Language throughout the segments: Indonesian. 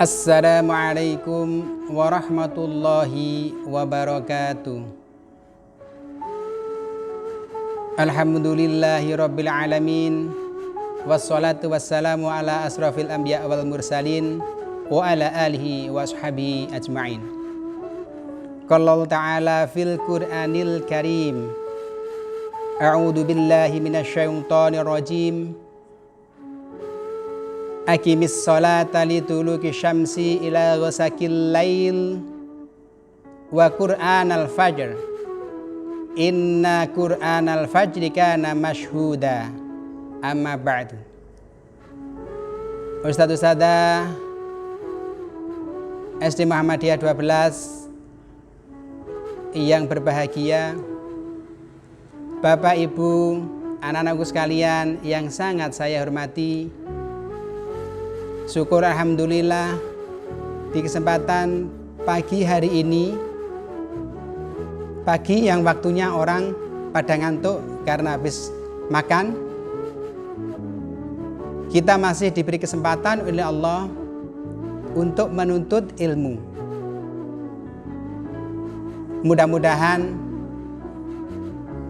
Assalamualaikum warahmatullahi wabarakatuh. Alhamdulillahi rabbil alamin. Wassalatu wassalamu ala asrafil anbiya wal mursalin wa ala alihi wa ashabihi ajma'in. Qala ta'ala fil Qur'anil Karim. A'udzu billahi minasyaitonir rajim. Aqimis sholata liduluki syamsi ila ghasaqil lail wa qur'anal fajr inna qur'anal fajri kana mashhuda amma ba'du. Ustadz-ustadzah SD Muhammadiyah 12 yang berbahagia, Bapak Ibu, anak-anakku sekalian yang sangat saya hormati, syukur alhamdulillah di kesempatan pagi hari ini, pagi yang waktunya orang pada ngantuk karena habis makan, kita masih diberi kesempatan oleh Allah untuk menuntut ilmu. Mudah-mudahan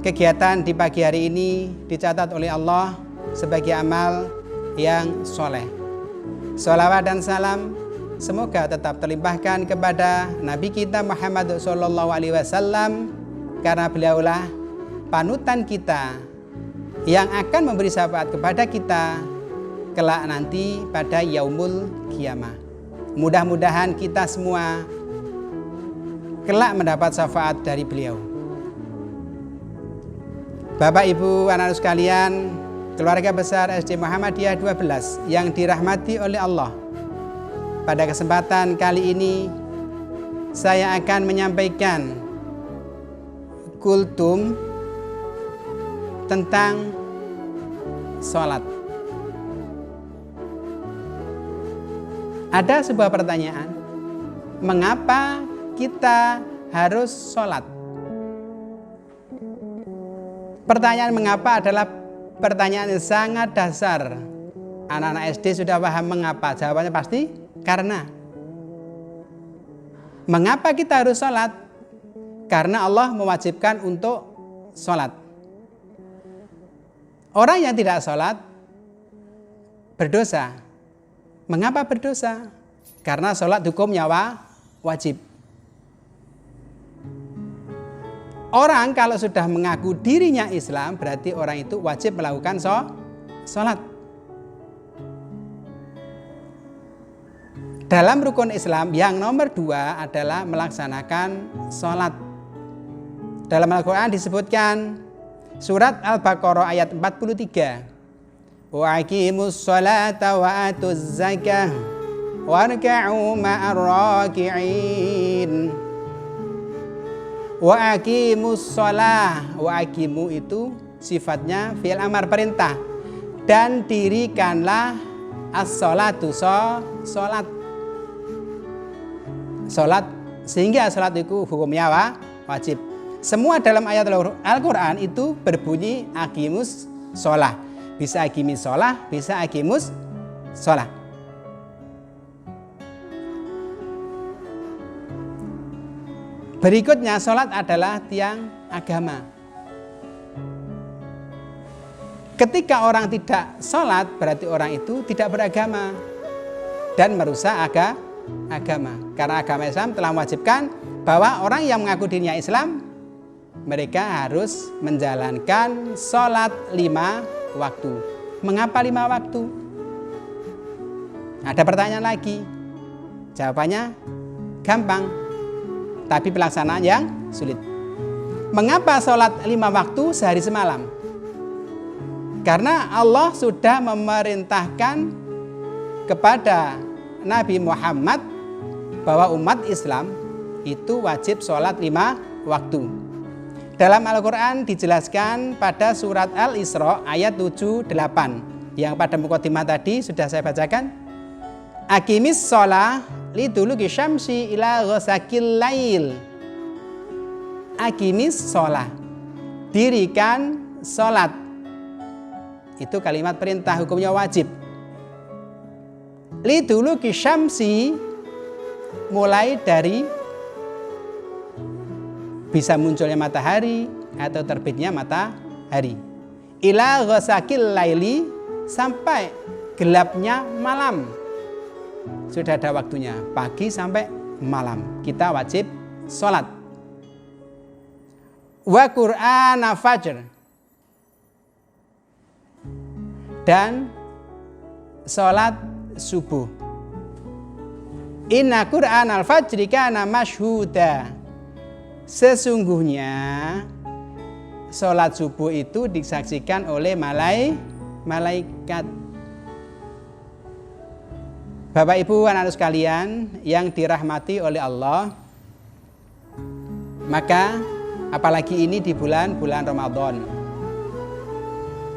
kegiatan di pagi hari ini dicatat oleh Allah sebagai amal yang soleh. Sholawat dan salam semoga tetap terlimpahkan kepada Nabi kita Muhammad SAW, karena beliaulah panutan kita yang akan memberi syafaat kepada kita kelak nanti pada yaumul qiyamah. Mudah-mudahan kita semua kelak mendapat syafaat dari beliau. Bapak Ibu, anak-anak sekalian, keluarga besar SD Muhammadiyah 12 yang dirahmati oleh Allah. Pada kesempatan kali ini saya akan menyampaikan kultum tentang sholat. Ada sebuah pertanyaan, mengapa kita harus sholat? Pertanyaan mengapa adalah pertanyaan yang sangat dasar. Anak-anak SD sudah paham mengapa? Jawabannya pasti karena. Mengapa kita harus sholat? Karena Allah mewajibkan untuk sholat. Orang yang tidak sholat berdosa. Mengapa berdosa? Karena sholat hukumnya wajib. Orang kalau sudah mengaku dirinya Islam, berarti orang itu wajib melakukan sholat. Dalam rukun Islam yang nomor 2 adalah melaksanakan sholat. Dalam Al-Quran disebutkan surat Al-Baqarah ayat 43. Wa aqimus sholata wa atuz zakah warka'u ma'ar raki'in. Wa aqimus sholah, wa aqimu itu sifatnya fi'il amar perintah, dan dirikanlah as-sholatu sholat. Sholat, sehingga sholat itu hukumnya wajib. Semua dalam ayat Al-Quran itu berbunyi aqimus sholah. Bisa aqimis sholah, bisa aqimus sholah. Berikutnya, sholat adalah tiang agama. Ketika orang tidak sholat, berarti orang itu tidak beragama dan merusak agama. Karena agama Islam telah mewajibkan bahwa orang yang mengaku dirinya Islam, mereka harus menjalankan sholat 5 waktu. Mengapa 5 waktu? Ada pertanyaan lagi. Jawabannya gampang, tapi pelaksanaan yang sulit. Mengapa sholat 5 waktu sehari semalam? Karena Allah sudah memerintahkan kepada Nabi Muhammad bahwa umat Islam itu wajib sholat 5 waktu. Dalam Al-Quran dijelaskan pada surat Al-Isra ayat 7-8 yang pada mukadimah tadi sudah saya bacakan. Aqimis sholah liduluki syamsi ila ghasaqil lail. Aqimis sholah, dirikan sholat. Itu kalimat perintah, hukumnya wajib. Liduluki syamsi, mulai dari bisa munculnya matahari atau terbitnya matahari. Ila ghasakil laili, sampai gelapnya malam. Sudah ada waktunya, pagi sampai malam kita wajib sholat. Wa Qur'an fajr, dan sholat subuh. Inna Qur'an al-fajri kana masyhuda, sesungguhnya sholat subuh itu disaksikan oleh malaikat. Bapak Ibu anak-anak sekalian yang dirahmati oleh Allah, maka apalagi ini di bulan Ramadan,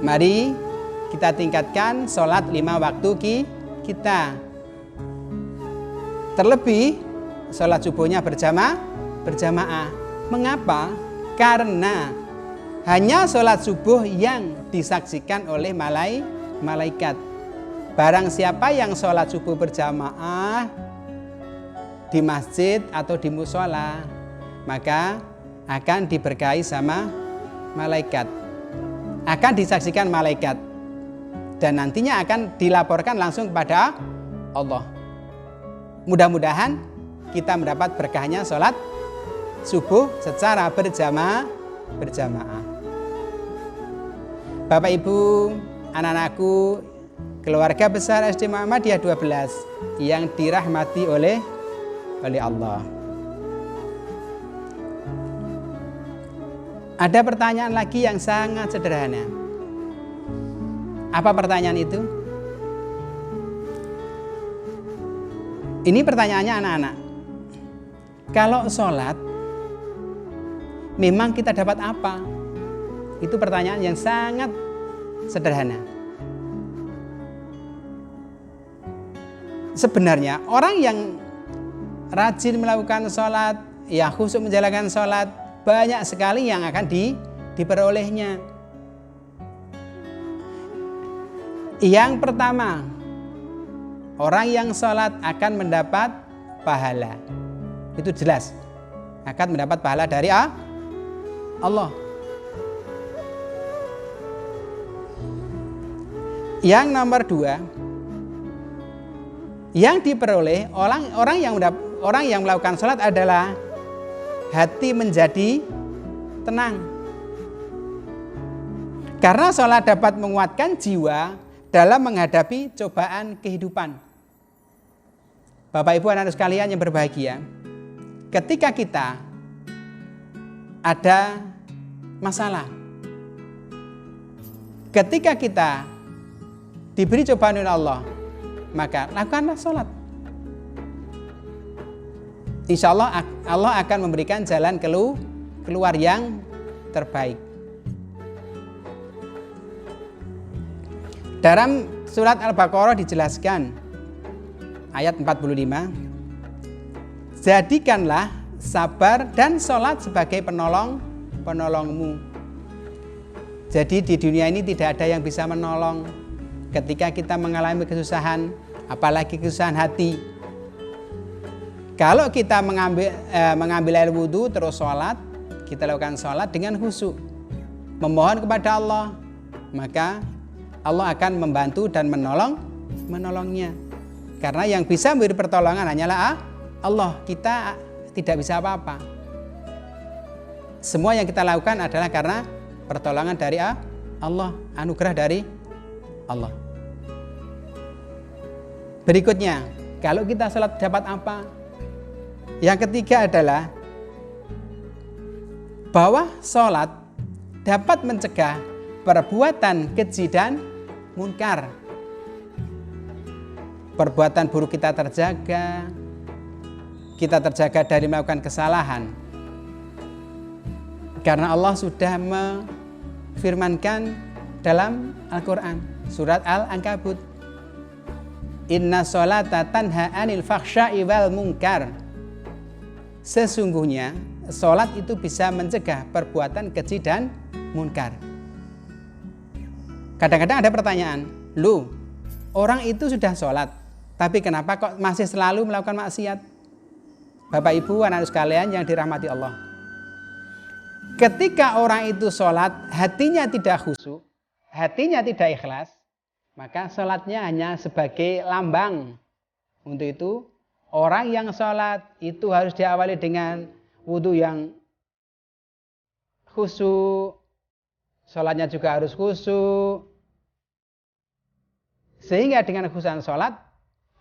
mari kita tingkatkan sholat 5 waktu kita. Terlebih sholat subuhnya berjamaah. Mengapa? Karena hanya sholat subuh yang disaksikan oleh malaikat. Barang siapa yang sholat subuh berjamaah di masjid atau di musola, maka akan diberkahi sama malaikat, akan disaksikan malaikat, dan nantinya akan dilaporkan langsung kepada Allah. Mudah-mudahan kita mendapat berkahnya sholat subuh secara berjamaah. Bapak Ibu, anak-anakku, keluarga besar SD Muhammadiyah 12 yang dirahmati oleh Allah. Ada pertanyaan lagi yang sangat sederhana. Apa pertanyaan itu? Ini pertanyaannya anak-anak. Kalau sholat, memang kita dapat apa? Itu pertanyaan yang sangat sederhana. Sebenarnya orang yang rajin melakukan sholat, ya khusyuk menjalankan sholat, banyak sekali yang akan diperolehnya. Yang pertama, orang yang sholat akan mendapat pahala. Itu jelas, akan mendapat pahala dari Allah. Yang nomor 2, yang diperoleh orang yang melakukan sholat adalah hati menjadi tenang. Karena sholat dapat menguatkan jiwa dalam menghadapi cobaan kehidupan. Bapak Ibu anak-anak sekalian yang berbahagia, ketika kita ada masalah, ketika kita diberi cobaan oleh Allah, maka lakukanlah sholat. Insya Allah Allah akan memberikan jalan keluar yang terbaik. Dalam surat Al-Baqarah dijelaskan ayat 45, jadikanlah sabar dan sholat sebagai penolongmu. Jadi di dunia ini tidak ada yang bisa menolong ketika kita mengalami kesusahan, apalagi kesusahan hati. Kalau kita mengambil air wudhu terus sholat, kita lakukan sholat dengan khusyuk, memohon kepada Allah, maka Allah akan membantu dan menolongnya. Karena yang bisa memberi pertolongan hanyalah Allah. Kita tidak bisa apa-apa. Semua yang kita lakukan adalah karena pertolongan dari Allah, anugerah dari Allah. Berikutnya, kalau kita sholat dapat apa? Yang ketiga adalah bahwa sholat dapat mencegah perbuatan keji dan munkar. Perbuatan buruk kita terjaga dari melakukan kesalahan. Karena Allah sudah memfirmankan dalam Al-Quran, surat Al-Ankabut, Inna sholata tanha anil fakhsya'i wal munkar. Sesungguhnya sholat itu bisa mencegah perbuatan keji dan munkar. Kadang-kadang ada pertanyaan, orang itu sudah sholat, Tapi kenapa kok masih selalu melakukan maksiat? Bapak Ibu, anak-anak sekalian yang dirahmati Allah. Ketika orang itu sholat, hatinya tidak khusyuk, hatinya tidak ikhlas, maka sholatnya hanya sebagai lambang. Untuk itu, orang yang sholat itu harus diawali dengan wudhu yang khusyuk, sholatnya juga harus khusyuk. Sehingga dengan khusyukan sholat,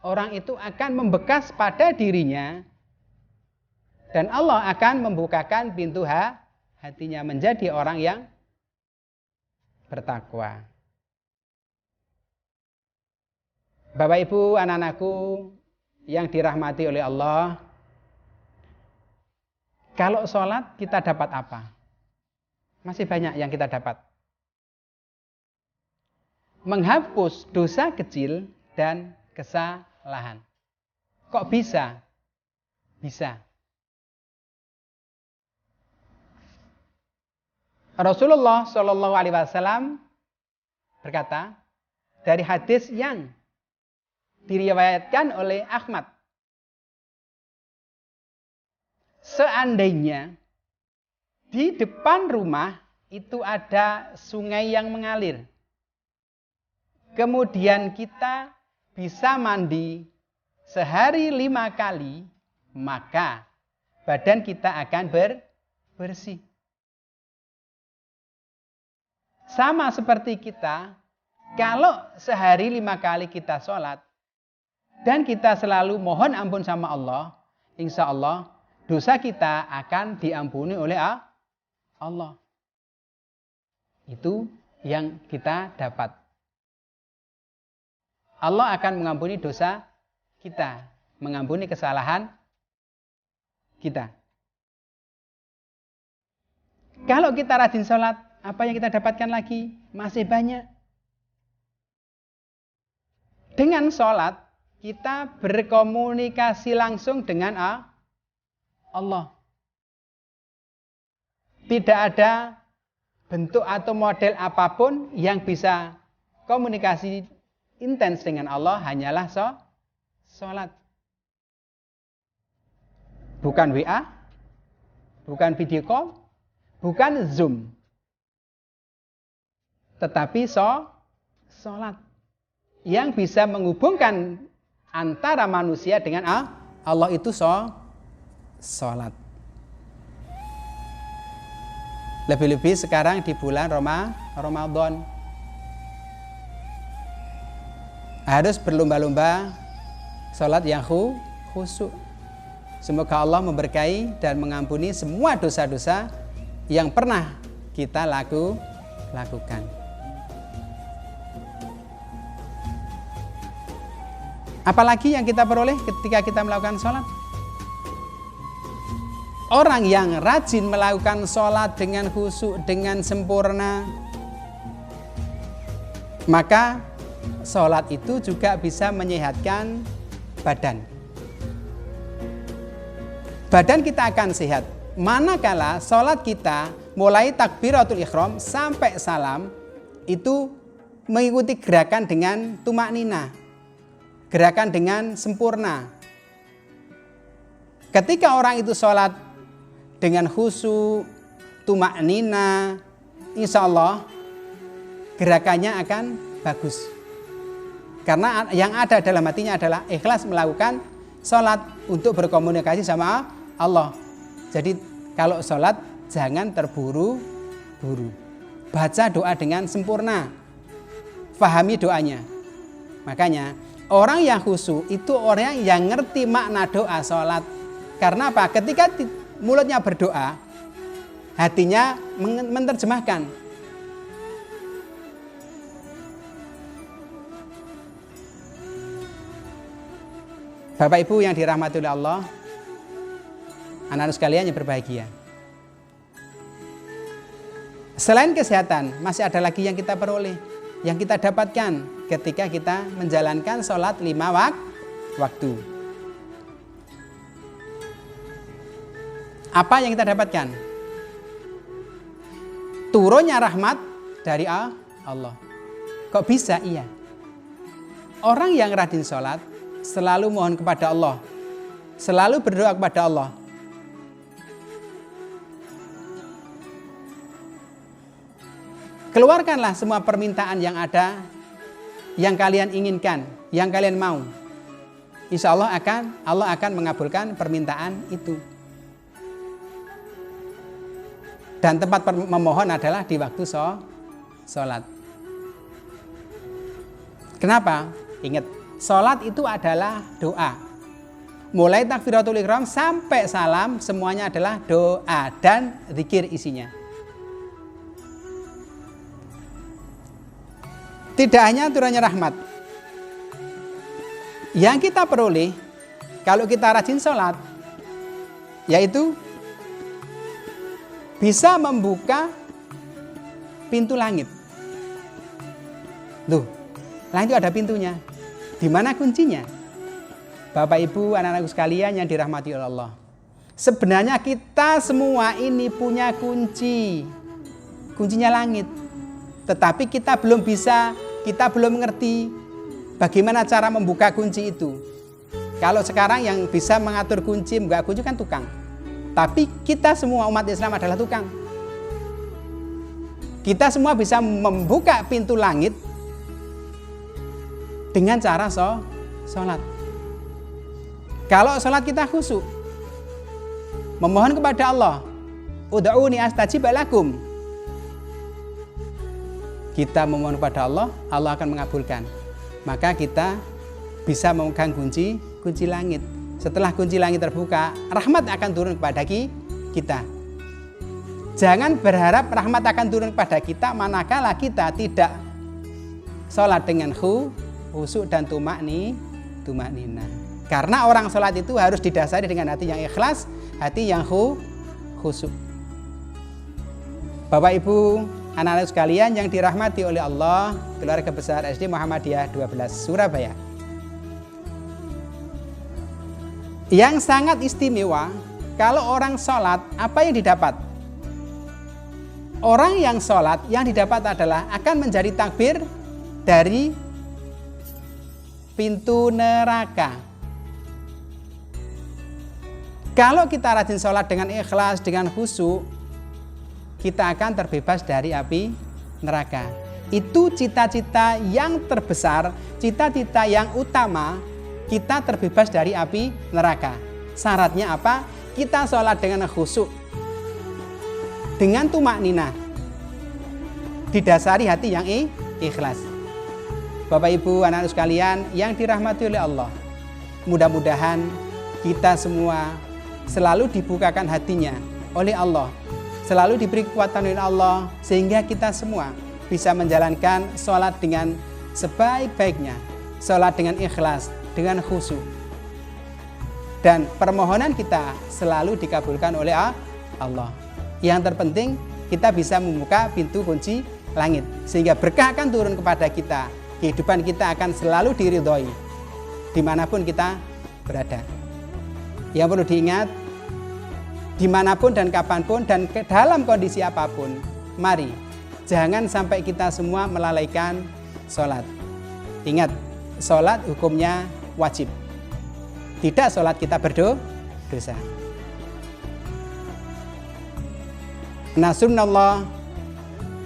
orang itu akan membekas pada dirinya dan Allah akan membukakan pintu hatinya menjadi orang yang bertakwa. Bapak Ibu, anak-anakku yang dirahmati oleh Allah, kalau sholat kita dapat apa? Masih banyak yang kita dapat. Menghapus dosa kecil dan kesalahan. Kok bisa? Bisa. Rasulullah Shallallahu Alaihi Wasallam berkata dari hadis yang diriwayatkan oleh Ahmad, seandainya di depan rumah itu ada sungai yang mengalir, kemudian kita bisa mandi sehari 5 kali, maka badan kita akan bersih. Sama seperti kita, kalau sehari 5 kali kita sholat, dan kita selalu mohon ampun sama Allah, insya Allah dosa kita akan diampuni oleh Allah. Itu yang kita dapat. Allah akan mengampuni dosa kita, mengampuni kesalahan kita. Kalau kita rajin sholat, apa yang kita dapatkan lagi? Masih banyak. Dengan sholat, kita berkomunikasi langsung dengan Allah. Tidak ada bentuk atau model apapun yang bisa komunikasi intens dengan Allah, hanyalah sholat. Bukan WA, bukan video call, bukan Zoom. Tetapi sholat yang bisa menghubungkan antara manusia dengan Allah itu sholat. Lebih-lebih sekarang di bulan Ramadan. Harus berlomba-lomba sholat yang khusyuk. Semoga Allah memberkahi dan mengampuni semua dosa-dosa yang pernah kita lakukan. Apalagi yang kita peroleh ketika kita melakukan sholat? Orang yang rajin melakukan sholat dengan khusyuk, dengan sempurna, maka sholat itu juga bisa menyehatkan badan. Badan kita akan sehat. Manakala sholat kita mulai takbiratul ihram sampai salam, itu mengikuti gerakan dengan tumakninah, gerakan dengan sempurna. Ketika orang itu sholat dengan khusyuk, tumakninah, insya Allah gerakannya akan bagus. Karena yang ada dalam hatinya adalah ikhlas melakukan sholat untuk berkomunikasi sama Allah. Jadi kalau sholat jangan terburu-buru. Baca doa dengan sempurna. Fahami doanya. Makanya orang yang khusyuk itu orang yang ngerti makna doa sholat. Karena apa? Ketika mulutnya berdoa, hatinya menerjemahkan. Bapak Ibu yang dirahmati oleh Allah, anak-anak sekalian yang berbahagia. Selain kesehatan, masih ada lagi yang kita peroleh, yang kita dapatkan ketika kita menjalankan sholat 5 waktu. Apa yang kita dapatkan? Turunnya rahmat dari Allah. Kok bisa? Iya. Orang yang rajin sholat, selalu mohon kepada Allah, selalu berdoa kepada Allah. Keluarkanlah semua permintaan yang ada, yang kalian inginkan, yang kalian mau. Insya Allah akan mengabulkan permintaan itu. Dan tempat memohon adalah di waktu sholat. Kenapa? Ingat, sholat itu adalah doa. Mulai takbiratul ihram sampai salam semuanya adalah doa dan zikir isinya. Tidak hanya turunnya rahmat. Yang kita peroleh kalau kita rajin sholat, yaitu bisa membuka pintu langit. Tuh, langit itu ada pintunya. Di mana kuncinya? Bapak Ibu, anak-anakku sekalian yang dirahmati oleh Allah. Sebenarnya kita semua ini punya kunci. Kuncinya langit. Tetapi kita belum mengerti bagaimana cara membuka kunci itu. Kalau sekarang yang bisa mengatur kunci, membuka kunci kan tukang. Tapi kita semua umat Islam adalah tukang. Kita semua bisa membuka pintu langit dengan cara sholat. Kalau sholat kita khusyuk, memohon kepada Allah, ud'uni astajib lakum. Kita memohon kepada Allah, Allah akan mengabulkan. Maka kita bisa memegang kunci langit. Setelah kunci langit terbuka, rahmat akan turun kepada kita. Jangan berharap rahmat akan turun kepada kita manakala kita tidak sholat dengan khusyuk dan tumakninah. Karena orang sholat itu harus didasari dengan hati yang ikhlas, hati yang khusyuk. Bapak Ibu, anak-anak sekalian yang dirahmati oleh Allah, keluarga besar SD Muhammadiyah 12 Surabaya. Yang sangat istimewa, kalau orang sholat, apa yang didapat? Orang yang sholat, yang didapat adalah akan menjadi takbir dari pintu neraka. Kalau kita rajin sholat dengan ikhlas, dengan khusyuk, kita akan terbebas dari api neraka. Itu cita-cita yang terbesar, cita-cita yang utama, kita terbebas dari api neraka. Syaratnya apa? Kita sholat dengan khusyuk, dengan tumakninah, didasari hati yang ikhlas. Bapak Ibu, anak-anak sekalian yang dirahmati oleh Allah, mudah-mudahan kita semua selalu dibukakan hatinya oleh Allah, selalu diberi kekuatan oleh Allah, sehingga kita semua bisa menjalankan sholat dengan sebaik-baiknya, sholat dengan ikhlas, dengan khusyuk, dan permohonan kita selalu dikabulkan oleh Allah. Yang terpenting kita bisa membuka pintu kunci langit, sehingga berkah akan turun kepada kita, kehidupan kita akan selalu diridhoi dimanapun kita berada. Yang perlu diingat, dimanapun dan kapanpun dan dalam kondisi apapun, mari jangan sampai kita semua melalaikan sholat. Ingat, sholat hukumnya wajib. Tidak sholat kita berdosa. Nasrullah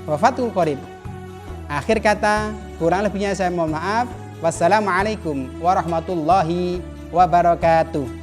wa fathul qarib. Akhir kata, kurang lebihnya saya mohon maaf. Wassalamualaikum warahmatullahi wabarakatuh.